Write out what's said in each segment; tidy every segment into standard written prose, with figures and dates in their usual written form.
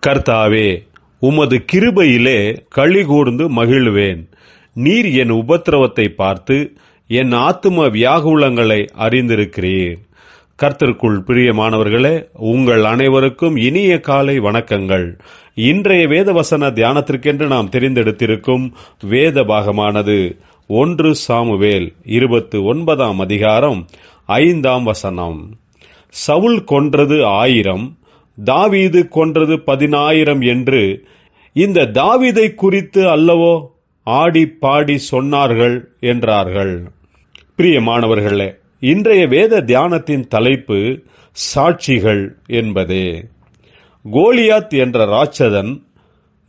கர்த்தாவே, உமது கிருபையிலே களிகூர்ந்து மகிழ்வேன். நீர் என் உபத்திரவத்தை பார்த்து என் ஆத்தும வியாகுலங்களை அறிந்திருக்கிறீர். கர்த்தருக்குள் பிரியமானவர்களே, உங்கள் அனைவருக்கும் இனிய காலை வணக்கங்கள். இன்றைய வேதவசன தியானத்திற்கென்று நாம் தெரிந்தெடுத்திருக்கும் வேத பாகமானது 1 சாமுவேல் 29 அதிகாரம் 5 வசனம். சவுல் கொன்றது 1000, தாவீது கொன்றது 10000 என்று இந்த தாவீதை குறித்து அல்லவோ ஆடி பாடி சொன்னார்கள் என்றார்கள். பிரியமானவர்களே, இன்றைய வேத தியானத்தின் தலைப்பு சாட்சிகள் என்பதே. கோலியாத் என்ற ராட்சதன்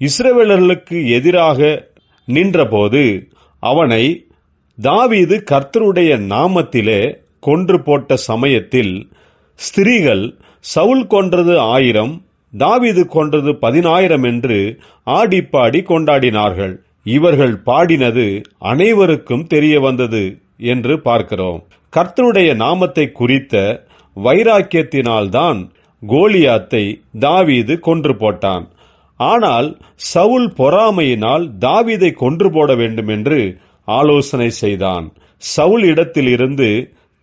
இஸ்ரவேலர்களுக்கு எதிராக நின்றபோது அவனை தாவீது கர்த்தருடைய நாமத்திலே கொன்று போட்ட சமயத்தில் ஸ்திரீகள் சவுல் கொன்றது 1000, தாவீது கொன்றது 10000 என்று ஆடிப்பாடி கொண்டாடினார்கள். இவர்கள் பாடினது அனைவருக்கும் தெரிய வந்தது என்று பார்க்கிறோம். கர்த்தருடைய நாமத்தை குறித்த வைராக்கியத்தினால்தான் கோலியாத்தை தாவீது கொன்று போட்டான். ஆனால் சவுல் பொறாமையினால் தாவீதை கொன்று போட வேண்டும் என்று ஆலோசனை செய்தான். சவுல் இடத்தில் இருந்து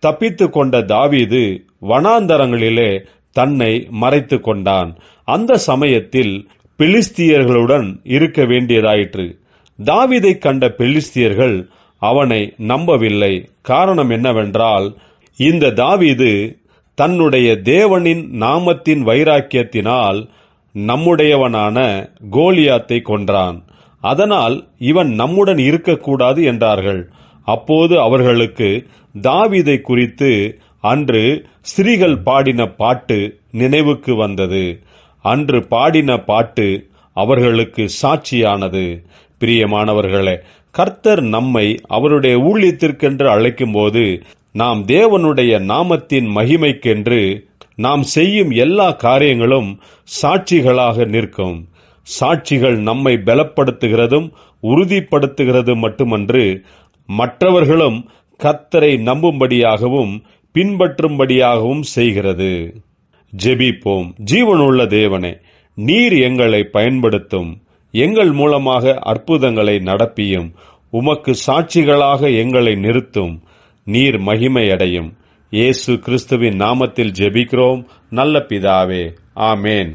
தப்பித்து கொண்ட தாவீது வனாந்தரங்களிலே தன்னை மறைத்து கொண்டான். அந்த சமயத்தில் பெலிஸ்தியர்களுடன் இருக்க வேண்டியதாயிற்று. தாவீதை கண்ட பெலிஸ்தியர்கள் அவனை நம்பவில்லை. காரணம் என்னவென்றால், இந்த தாவீது தன்னுடைய தேவனின் நாமத்தின் வைராக்கியத்தினால் நம்முடையவனான கோலியாத்தை கொன்றான். அதனால் இவன் நம்முடன் இருக்கக்கூடாது என்றார்கள். அப்போது அவர்களுக்கு தாவீதை குறித்து அன்று ஸ்திரீகள் பாடின பாட்டு நினைவுக்கு வந்தது. அன்று பாடின பாட்டு அவர்களுக்கு சாட்சியானது. பிரியமானவர்களே, கர்த்தர் நம்மை அவருடைய ஊழியத்திற்கென்று அழைக்கும் போது நாம் தேவனுடைய நாமத்தின் மகிமைக்கென்று நாம் செய்யும் எல்லா காரியங்களும் சாட்சிகளாக நிற்கும். சாட்சிகள் நம்மை பலப்படுத்துகிறதும் உறுதிப்படுத்துகிறது மட்டுமன்று, மற்றவர்களும் கர்த்தரை நம்பும்படியாகவும் பின்பற்றும்படியாகவும் செய்கிறது. ஜெபிப்போம். ஜீவனுள்ள தேவனே, நீர் எங்களை பயன்படுத்தும். எங்கள் மூலமாக அற்புதங்களை நடப்பியும். உமக்கு சாட்சிகளாக எங்களை நிறுத்தும். நீர் மகிமையடையும். இயேசு கிறிஸ்துவின் நாமத்தில் ஜெபிக்கிறோம் நல்ல பிதாவே. ஆமேன்.